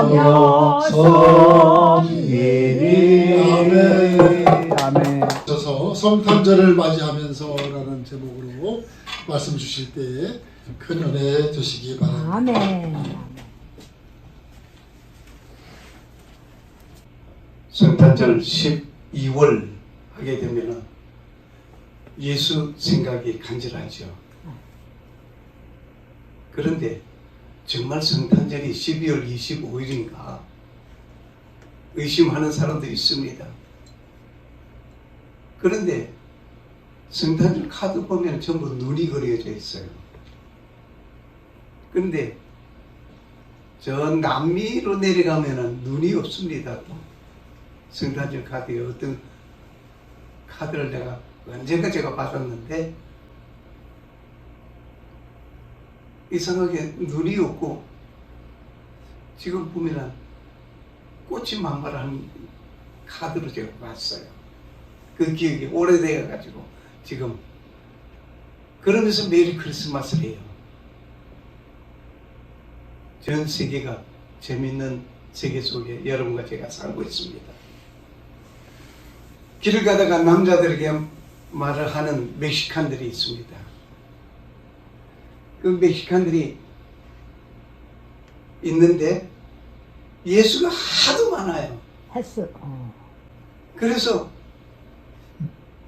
하며 섬기리. 아멘. 그래서 성탄절을 맞이하면서라는 제목으로 말씀 주실 때 큰 은혜 되시기 바랍니다. 아멘. 성탄절 12월 하게 되면 예수 생각이 간절하죠. 그런데 정말 성탄절이 12월 25일인가 의심하는 사람도 있습니다. 그런데 성탄절 카드 보면 전부 눈이 그려져 있어요. 그런데 저 남미로 내려가면은 눈이 없습니다. 또 성탄절 카드에 어떤 카드를 내가 언젠가 제가 받았는데 이상하게 눈이 없고 지금 보면은 꽃이 만발한 카드로 제가 봤어요. 그 기억이 오래되어 가지고 지금 그러면서 메리 크리스마스를 해요. 전 세계가 재밌는 세계 속에 여러분과 제가 살고 있습니다. 길을 가다가 남자들에게 말을 하는 멕시칸들이 있습니다. 그 멕시칸들이 있는데 예수가 하도 많아요. 헬스. 그래서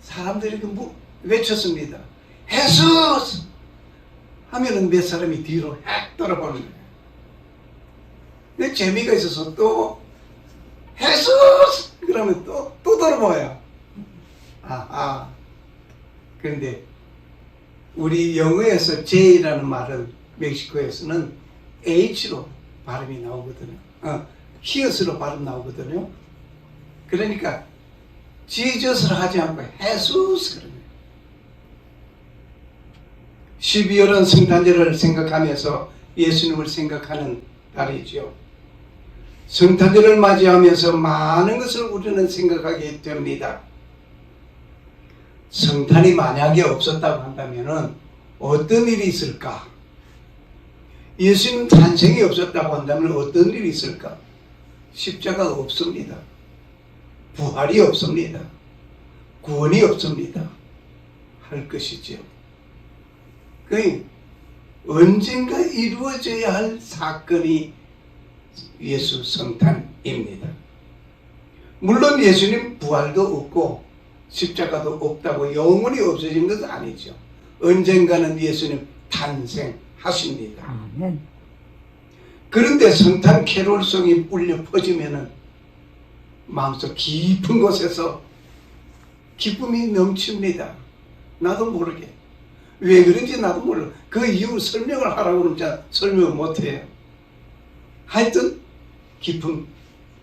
사람들이 외쳤습니다. 예수! 하면은 몇 사람이 뒤로 헥 돌아보는 거예요. 근데 재미가 있어서 또 예수! 그러면 또 돌아보아요. 아하. 그런데 우리 영어에서 J라는 말은 멕시코에서는 H로 발음이 나오거든요. 히읗으로 발음 나오거든요. 그러니까 지저스를 하지 않고 예수스 그러네요. 12월은 성탄절을 생각하면서 예수님을 생각하는 달이죠. 성탄절을 맞이하면서 많은 것을 우리는 생각하게 됩니다. 성탄이 만약에 없었다고 한다면 어떤 일이 있을까? 예수님 탄생이 없었다고 한다면 어떤 일이 있을까? 십자가가 없습니다. 부활이 없습니다. 구원이 없습니다. 할 것이지요. 그 언젠가 이루어져야 할 사건이 예수 성탄입니다. 물론 예수님 부활도 없고 십자가도 없다고 영원히 없어진 것은 아니죠. 언젠가는 예수님 탄생하십니다. 아멘. 그런데 성탄 캐롤송이 울려 퍼지면은 마음속 깊은 곳에서 기쁨이 넘칩니다. 나도 모르게. 왜 그런지 나도 몰라. 그 이유 설명을 하라고 그러면 설명을 못해요. 하여튼 깊은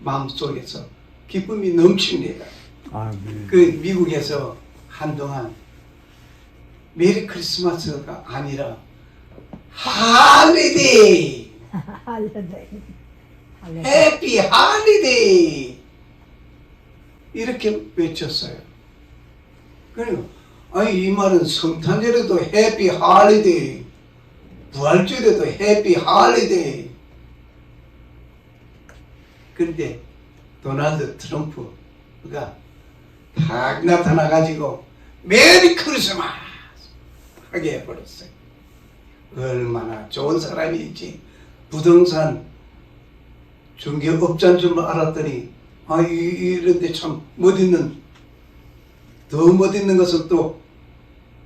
마음속에서 기쁨이 넘칩니다. 아멘. 그 미국에서 한동안 메리 크리스마스가 아니라 할리데이, 해피 할리데이 이렇게 외쳤어요. 그리고 아니 이 말은 성탄절에도 해피 할리데이, 부활절에도 해피 할리데이. 그런데 도널드 트럼프가 딱 나타나가지고 메리 크리스마스 하게 해버렸어요. 얼마나 좋은 사람인지 부동산 중개업자인 줄 알았더니 이런데 참 멋있는 더 멋있는 것은 또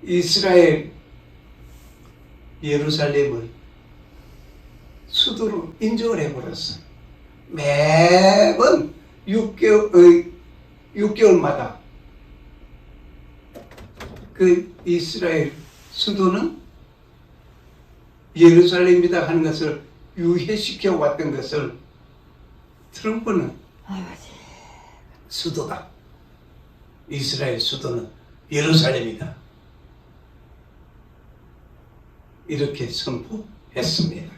이스라엘 예루살렘을 수도로 인정을 해버렸어요. 매번 6개월마다 그 이스라엘 수도는 예루살렘이다 하는 것을 유예시켜 왔던 것을 트럼프는 수도다. 이스라엘 수도는 예루살렘이다. 이렇게 선포했습니다.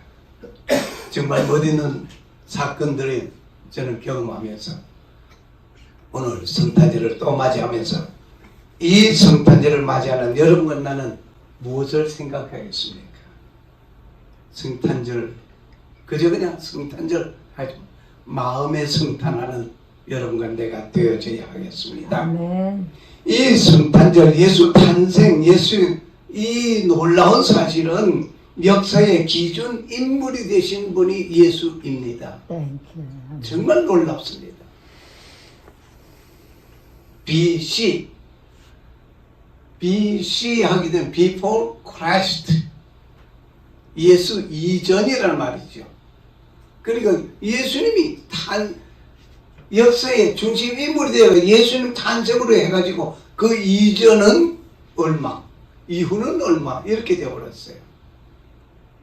정말 멋있는 사건들을 저는 경험하면서 오늘 성탄절을 또 맞이하면서 이 성탄절을 맞이하는 여러분과 나는 무엇을 생각하겠습니까? 성탄절 그저 그냥 성탄절 하죠. 마음에 성탄하는 여러분과 내가 되어져야 하겠습니다. 아멘. 이 성탄절 예수 탄생 예수 이 놀라운 사실은 역사의 기준 인물이 되신 분이 예수입니다. 땡큐. 정말 놀랍습니다. BC 하게 되면 Before Christ 예수 이전이라는 말이죠. 그러니까 예수님이 역사의 중심 인물이 되어 예수님 탄생으로 해가지고 그 이전은 얼마, 이후는 얼마 이렇게 되어버렸어요.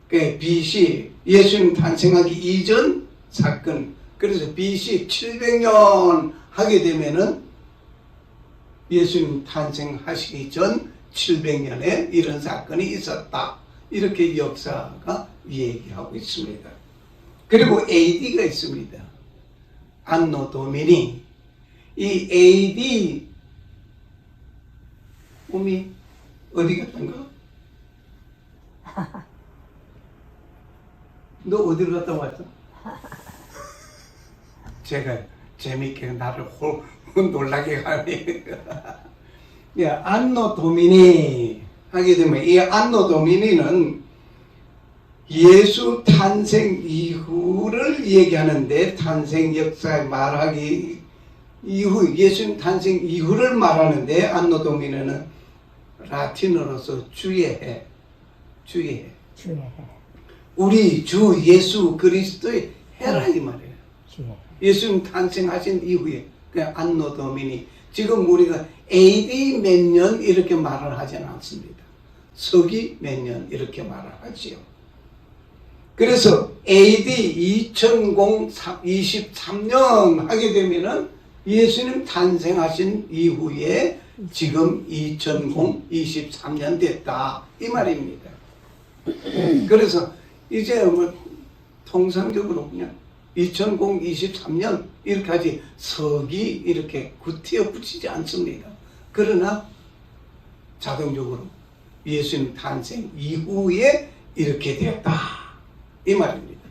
그 BC 예수님 탄생하기 이전 사건. 그래서 BC 700년 하게 되면은 예수님 탄생하시기 전 700년에 이런 사건이 있었다. 이렇게 역사가 얘기하고 있습니다. 그리고 AD가 있습니다. 안노 도미니. 이 AD 몸이 어디 갔던가? 너 어디로 갔다 왔어? 제가 재밌게 나를 놀라게 하네. 야, 안노 도미니 하게 되면 이 안노 도미니는 예수 탄생 이후를 얘기하는데 탄생 역사에 말하기 이후 예수님 탄생 이후를 말하는데 안노 도미니는 라틴어로서 주의 해. 주의. 우리 주 예수 그리스도의 해라 이 말이에요. 주의. 예수님 탄생하신 이후에 그냥 안노 도미니 지금 우리가 AD 몇 년 이렇게 말을 하지는 않습니다. 서기 몇 년 이렇게 말을 하지요. 그래서 AD 2023년 하게 되면은 예수님 탄생하신 이후에 지금 2023년 됐다 이 말입니다. 그래서 이제 뭐 통상적으로 그냥 2023년 이렇게 하지 서기 이렇게 구티어 붙이지 않습니다. 그러나 자동적으로 예수님 탄생 이후에 이렇게 되었다 이 말입니다.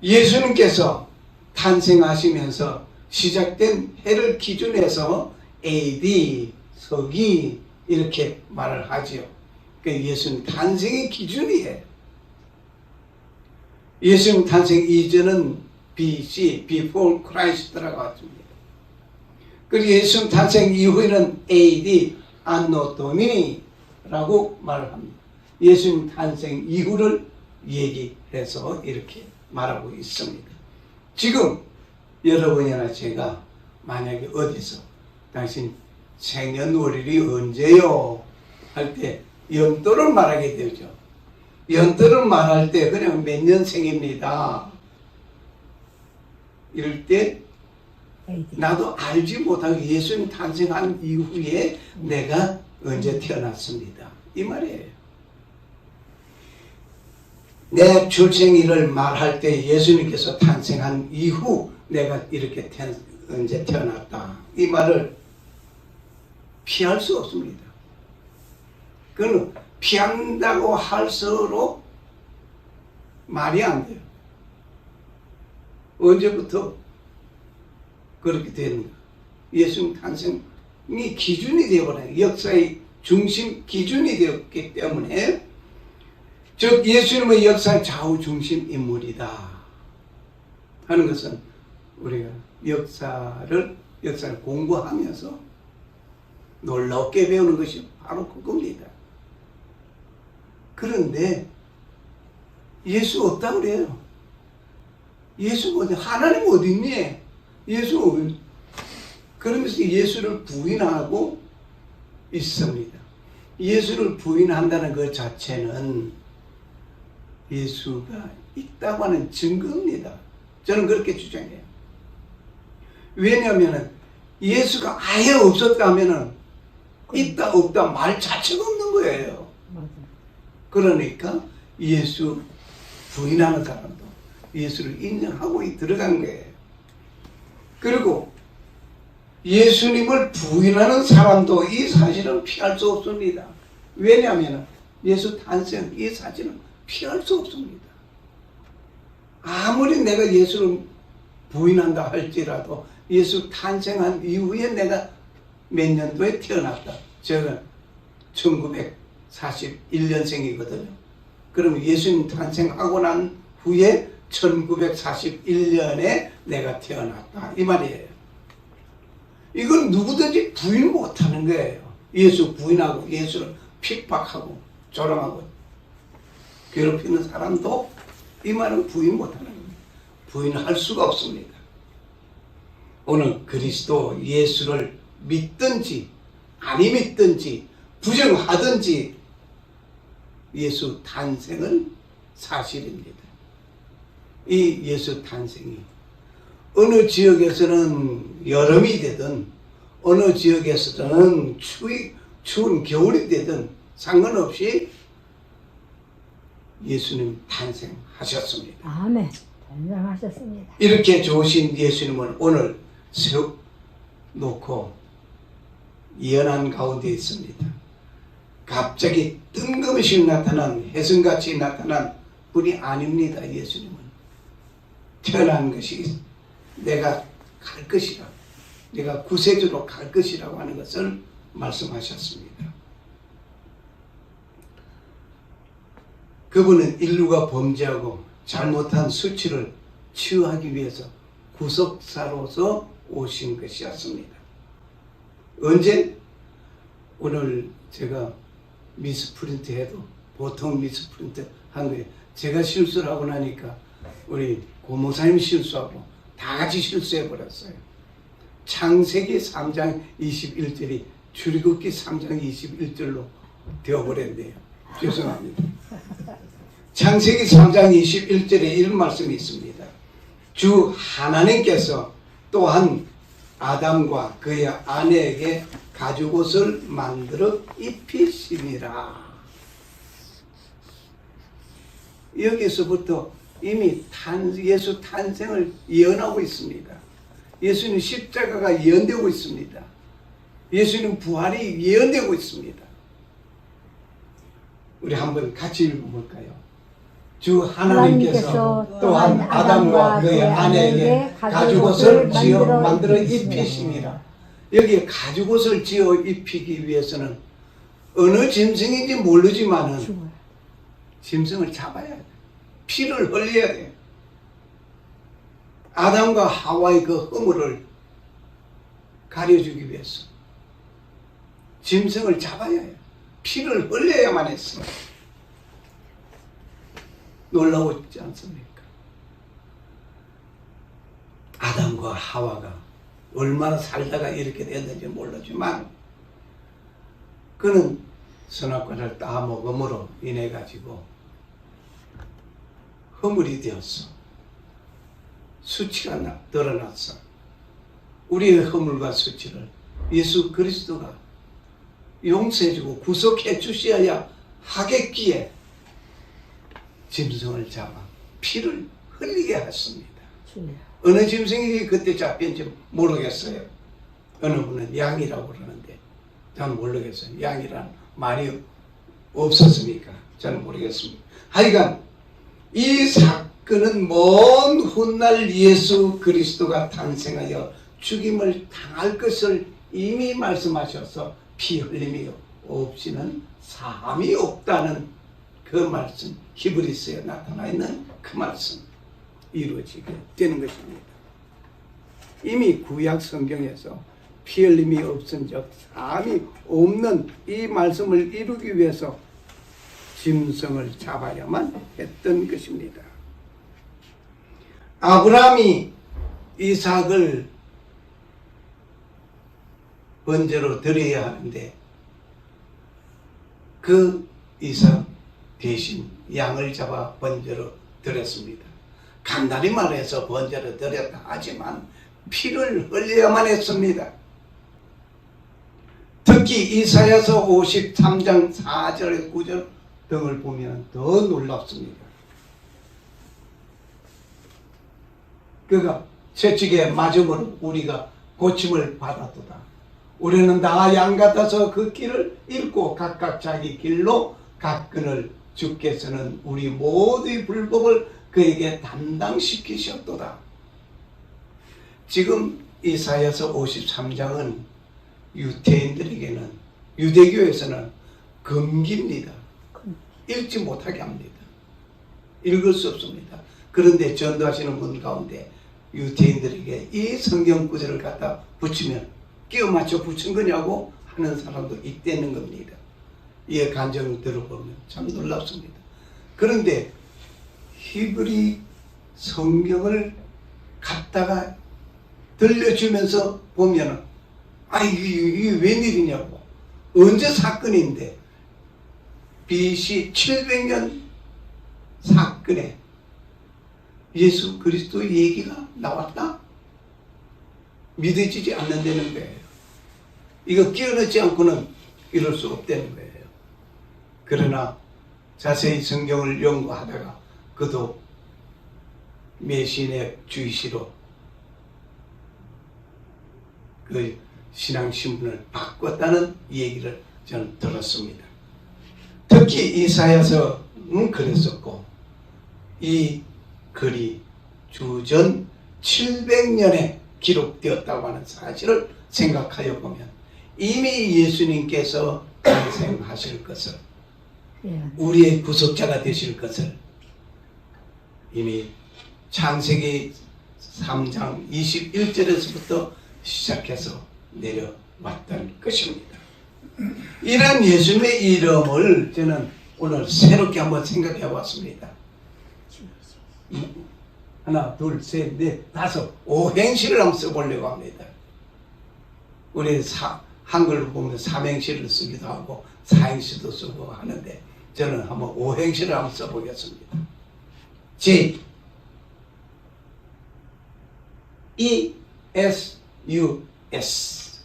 예수님께서 탄생하시면서 시작된 해를 기준해서 AD 서기 이렇게 말을 하지요. 그러니까 예수님 탄생의 기준이에요. 예수님 탄생 이전은 BC, Before Christ라고 했습니다. 그리고 예수님 탄생 이후에는 AD, Anno Domini라고 말을 합니다. 예수님 탄생 이후를 얘기해서 이렇게 말하고 있습니다. 지금 여러분이나 제가 만약에 어디서 당신 생년월일이 언제요? 할 때 연도를 말하게 되죠. 연도를 말할 때 그냥 몇 년생입니다. 이럴 때 나도 알지 못하고 예수님 탄생한 이후에 내가 언제 태어났습니다. 이 말이에요. 내 출생일을 말할 때 예수님께서 탄생한 이후 내가 이렇게 언제 태어났다. 이 말을 피할 수 없습니다. 그건 피한다고 할수록 말이 안 돼요. 언제부터 그렇게 되는가? 예수님 탄생이 기준이 되어버려요. 역사의 중심 기준이 되었기 때문에 즉 예수님의 역사의 좌우 중심 인물이다 하는 것은 우리가 역사를 공부하면서 놀랍게 배우는 것이 바로 그겁니다. 그런데 예수 없다고 그래요. 예수가 어디, 하나님 어디 있니? 예수, 그러면서 예수를 부인하고 있습니다. 예수를 부인한다는 것 자체는 예수가 있다고 하는 증거입니다. 저는 그렇게 주장해요. 왜냐하면 예수가 아예 없었다면 있다 없다 말 자체가 없는 거예요. 그러니까 예수 부인하는 사람도 예수를 인정하고 들어간 거예요. 그리고 예수님을 부인하는 사람도 이 사실은 피할 수 없습니다. 왜냐하면 예수 탄생 이 사실은 피할 수 없습니다. 아무리 내가 예수를 부인한다 할지라도 예수 탄생한 이후에 내가 몇 년도에 태어났다. 제가 1941년생이거든요. 그러면 예수님 탄생하고 난 후에 1941년에 내가 태어났다. 이 말이에요. 이건 누구든지 부인 못하는 거예요. 예수 부인하고 예수를 핍박하고 조롱하고 괴롭히는 사람도 이 말은 부인 못하는 겁니다. 부인할 수가 없습니다. 오늘 그리스도 예수를 믿든지 아니 믿든지 부정하든지 예수 탄생은 사실입니다. 이 예수 탄생이 어느 지역에서는 여름이 되든 어느 지역에서는 추운 겨울이 되든 상관없이 예수님 탄생하셨습니다. 아멘. 탄생하셨습니다. 이렇게 좋으신 예수님을 오늘 세워놓고 예언한 가운데 있습니다. 갑자기 뜬금없이 나타난 혜성같이 나타난 분이 아닙니다. 예수님은 태어난 것이 내가 갈 것이라, 내가 구세주로 갈 것이라고 하는 것을 말씀하셨습니다. 그분은 인류가 범죄하고 잘못한 수치를 치유하기 위해서 구속사로서 오신 것이었습니다. 언제? 오늘 제가 미스프린트 해도 보통 미스프린트 한 거예요. 제가 실수를 하고 나니까 우리 고모사님 실수하고 다 같이 실수해버렸어요. 창세기 3장 21절이 출애굽기 3장 21절로 되어버렸네요. 죄송합니다. 창세기 3장 21절에 이런 말씀이 있습니다. 주 하나님께서 또한 아담과 그의 아내에게 가죽옷을 만들어 입히시니라. 여기서부터 이미 예수 탄생을 예언하고 있습니다. 예수님 십자가가 예언되고 있습니다. 예수님 부활이 예언되고 있습니다. 우리 한번 같이 읽어볼까요? 주 하나님께서 또한 아담과 그의 아내에게 가죽옷을 지어 만들어 입히시니라. 여기에 가죽옷을 지어 입히기 위해서는 어느 짐승인지 모르지만은 짐승을 잡아야 돼. 피를 흘려야 돼. 아담과 하와의 그 허물을 가려주기 위해서 짐승을 잡아야 해요. 피를 흘려야만 했습니다. 놀라웠지 않습니까? 아담과 하와가 얼마나 살다가 이렇게 됐는지 모르지만 그는 선악과를 따먹음으로 인해 가지고 허물이 되었어. 수치가 드러났어. 우리의 허물과 수치를 예수 그리스도가 용서해주고 구속해 주셔야 하겠기에 짐승을 잡아 피를 흘리게 하십니다. 어느 짐승이 그때 잡힌지 모르겠어요. 어느 분은 양이라고 그러는데 저는 모르겠어요. 양이란 말이 없었으니까 저는 모르겠습니다. 하여간 이 사건은 먼 훗날 예수 그리스도가 탄생하여 죽임을 당할 것을 이미 말씀하셔서 피 흘림이 없이는 사함이 없다는 그 말씀, 히브리서에 나타나 있는 그 말씀 이루어지게 되는 것입니다. 이미 구약 성경에서 피 흘림이 없은 적 사함이 없는 이 말씀을 이루기 위해서 짐승을 잡아야만 했던 것입니다. 아브라함이 이삭을 번제로 드려야 하는데 그 이삭 대신 양을 잡아 번제로 드렸습니다. 간단히 말해서 번제로 드렸다 하지만 피를 흘려야만 했습니다. 특히 이사야서 53장 4절 9절 등을 보면 더 놀랍습니다. 그가 채찍에 맞음으로 우리가 고침을 받았도다. 우리는 다 양 같아서 그 길을 잃고 각각 자기 길로 갔거늘 주께서는 우리 모두의 불법을 그에게 담당시키셨도다. 지금 이사야서 53장은 유대인들에게는 유대교에서는 금기입니다. 읽지 못하게 합니다. 읽을 수 없습니다. 그런데 전도하시는 분 가운데 유대인들에게 이 성경 구절을 갖다 붙이면 끼워 맞춰 붙인 거냐고 하는 사람도 있다는 겁니다. 이 간증을 들어보면 참 놀랍습니다. 그런데 히브리 성경을 갖다가 들려주면서 보면은 이게 웬일이냐고, 언제 사건인데 BC 700년 사건에 예수 그리스도 얘기가 나왔다? 믿어지지 않는다는 거예요. 이거 끼워넣지 않고는 이럴 수 없다는 거예요. 그러나 자세히 성경을 연구하다가 그도 매신의 주의시로 그 신앙신분을 바꿨다는 얘기를 저는 들었습니다. 특히 이사야서는 그랬었고, 이 글이 주전 700년에 기록되었다고 하는 사실을 생각하여 보면 이미 예수님께서 탄생하실 것을, 우리의 구속자가 되실 것을 이미 창세기 3장 21절에서부터 시작해서 내려왔던 것입니다. 이런 예수님의 이름을 저는 오늘 새롭게 한번 생각해 봤습니다. 하나, 둘, 셋, 넷, 다섯, 오행시를 한번 써보려고 합니다. 우리 한글로 보면 삼행시를 쓰기도 하고 사행시도 쓰고 하는데 저는 한번 오행시를 한번 써보겠습니다. J E S U S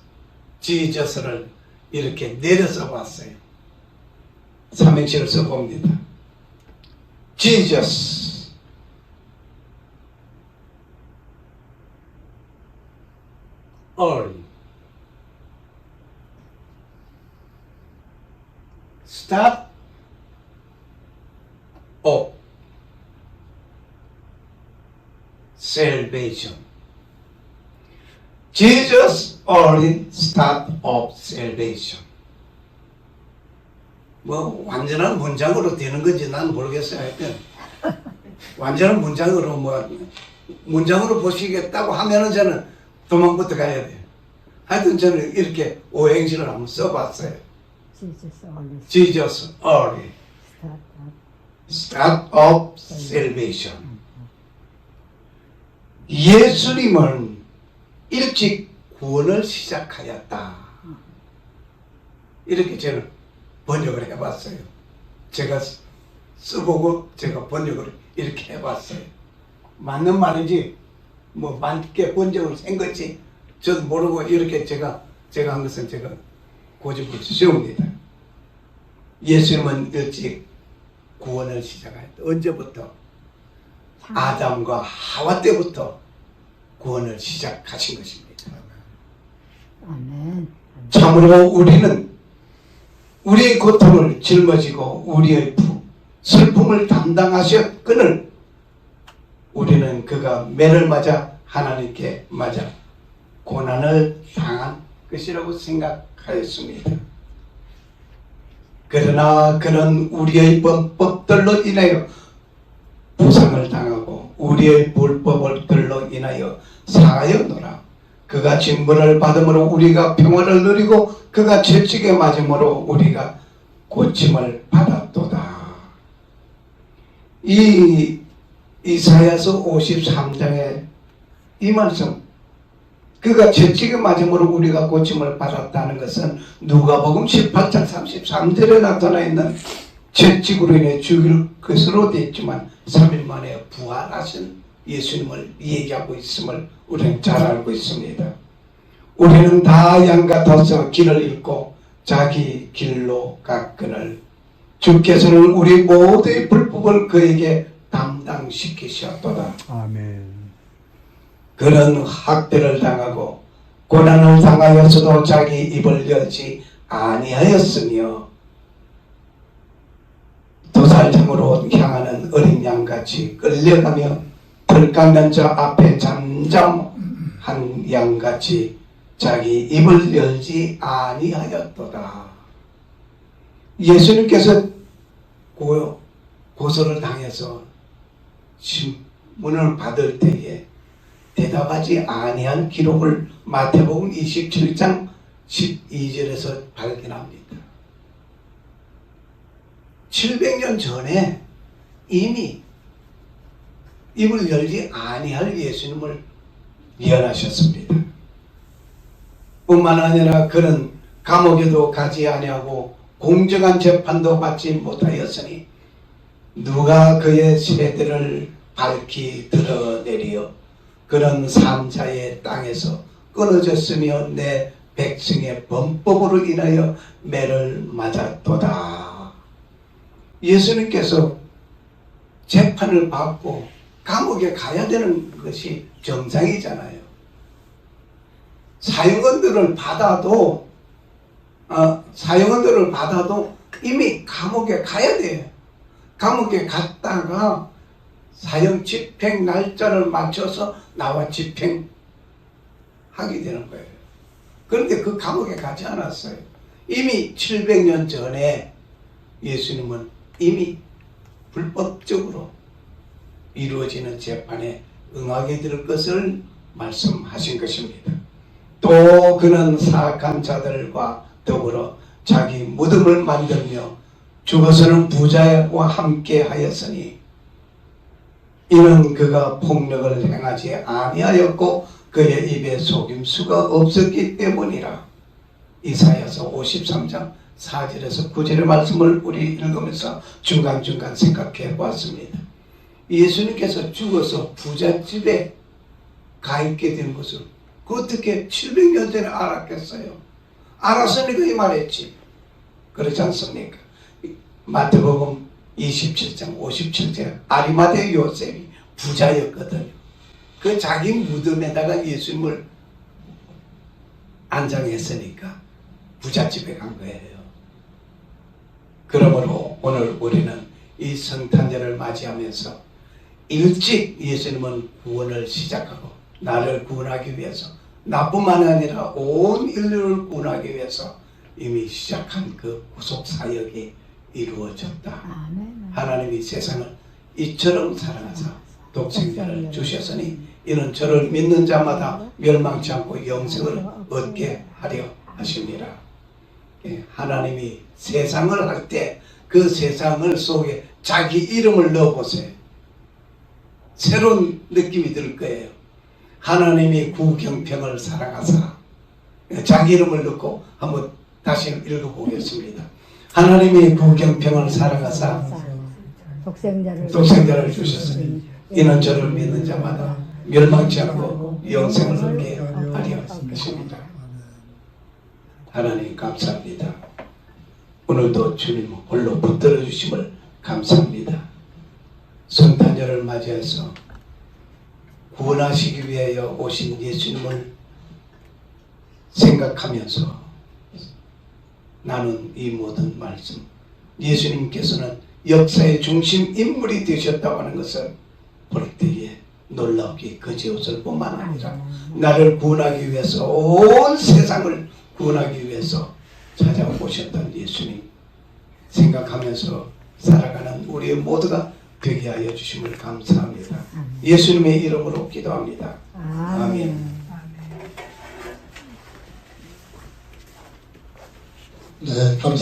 지저스를 이렇게 내려서 봤어요. 삼행시를 써봅니다. Jesus, early, start of salvation. Jesus early start of salvation. 뭐 완전한 문장으로 되는 건지 난 모르겠어요. 하여튼 완전한 문장으로 문장으로 보시겠다고 하면은 저는 도망부터 가야 돼요. 하여튼 저는 이렇게 오행시를 한번 써봤어요. Jesus early start of salvation. 예수님은 일찍 구원을 시작하였다. 이렇게 저는 번역을 해봤어요. 제가 써보고 제가 번역을 이렇게 해봤어요. 맞는 말인지 뭐 맞게 번역을 한 건지 저도 모르고 이렇게 제가 한 것은 제가 고집을 세웁니다. 예수님은 일찍 구원을 시작하였다. 언제부터? 아담과 하와 때부터 구원을 시작하신 것입니다. 아멘. 참으로 우리는 우리의 고통을 짊어지고 우리의 슬픔을 담당하셨거늘 우리는 그가 매를 맞아 하나님께 맞아 고난을 당한 것이라고 생각하였습니다. 그러나 그는 우리의 범법들로 인하여 부상을 당하고 우리의 불법들로 인하여 상하였노라. 그가 징벌을 받음으로 우리가 평화를 누리고 그가 채찍에 맞음으로 우리가 고침을 받았도다. 이 이사야서 53장의 이 말씀, 그가 채찍에 맞음으로 우리가 고침을 받았다는 것은 누가복음 18장 33절에 나타나 있는 채찍으로 인해 죽일 것으로 되어 있지만 3일 만에 부활하신 예수님을 얘기하고 있음을 우리는 잘 알고 있습니다. 우리는 다 양 같아서 길을 잃고 자기 길로 갔거늘 주께서는 우리 모두의 불법을 그에게 담당시키셨도다. 아멘. 그는 학대를 당하고 고난을 당하였어도 자기 입을 열지 아니하였으며 도살장으로 향하는 어린 양같이 끌려가며 털 깎는 자 앞에 잠잠하였으니 한 양같이 자기 입을 열지 아니하였도다. 예수님께서 고소를 당해서 신문을 받을 때에 대답하지 아니한 기록을 마태복음 27장 12절에서 발견합니다. 700년 전에 이미 입을 열지 아니할 예수님을 예언하셨습니다. 뿐만 아니라 그는 감옥에도 가지 아니하고 공정한 재판도 받지 못하였으니 누가 그의 세대를 밝히 드러내리어 그는 산자의 땅에서 끊어졌으며 내 백성의 범법으로 인하여 매를 맞았도다. 예수님께서 재판을 받고 감옥에 가야 되는 것이 정상이잖아요. 사형언들을 받아도 이미 감옥에 가야 돼요. 감옥에 갔다가 사형 집행 날짜를 맞춰서 나와 집행하게 되는 거예요. 그런데 그 감옥에 가지 않았어요. 이미 700년 전에 예수님은 이미 불법적으로 이루어지는 재판에 응하게 될 것을 말씀하신 것입니다. 또 그는 사악한 자들과 더불어 자기 무덤을 만들며 죽어서는 부자와 함께 하였으니 이는 그가 폭력을 행하지 아니하였고 그의 입에 속임수가 없었기 때문이라. 이사야서 53장 4절에서 9절의 말씀을 우리 읽으면서 중간중간 생각해 보았습니다. 예수님께서 죽어서 부잣집에 가 있게 된 것을 어떻게 700년 전에 알았겠어요? 알았으니까 이 말했지. 그렇지 않습니까? 마태복음 27장 57절 아리마대 요셉이 부자였거든요. 그 자기 무덤에다가 예수님을 안장했으니까 부잣집에 간 거예요. 그러므로 오늘 우리는 이 성탄절을 맞이하면서 일찍 예수님은 구원을 시작하고 나를 구원하기 위해서 나뿐만 아니라 온 인류를 구원하기 위해서 이미 시작한 그 구속 사역이 이루어졌다. 아멘. 하나님이 세상을 이처럼 사랑하사 독생자를 주셨으니 이는 저를 믿는 자마다 멸망치 않고 영생을 얻게 하려 하십니다. 하나님이 세상을 할 때 그 세상을 속에 자기 이름을 넣어보세요. 새로운 느낌이 들 거예요. 하나님이 구경평을 사랑하사 자기 이름을 넣고 한번 다시 읽어보겠습니다. 하나님이 구경평을 사랑하사 독생자를 주셨으니 이는 저를 믿는 자마다 멸망치 않고 영생을 얻게 하려 하십니다. 하나님 감사합니다. 오늘도 주님 홀로 붙들어 주심을 감사합니다. 성탄절을 맞이해서 구원하시기 위하여 오신 예수님을 생각하면서 나는 이 모든 말씀 예수님께서는 역사의 중심 인물이 되셨다고 하는 것을 볼 때에 놀랍게 거지옷을 뿐만 아니라 나를 구원하기 위해서 온 세상을 구원하기 위해서 찾아오셨던 예수님 생각하면서 살아가는 우리 모두가 되게 하여 주심을 감사합니다. 예수님의 이름으로 기도합니다. 아멘. 네, 감사합니다.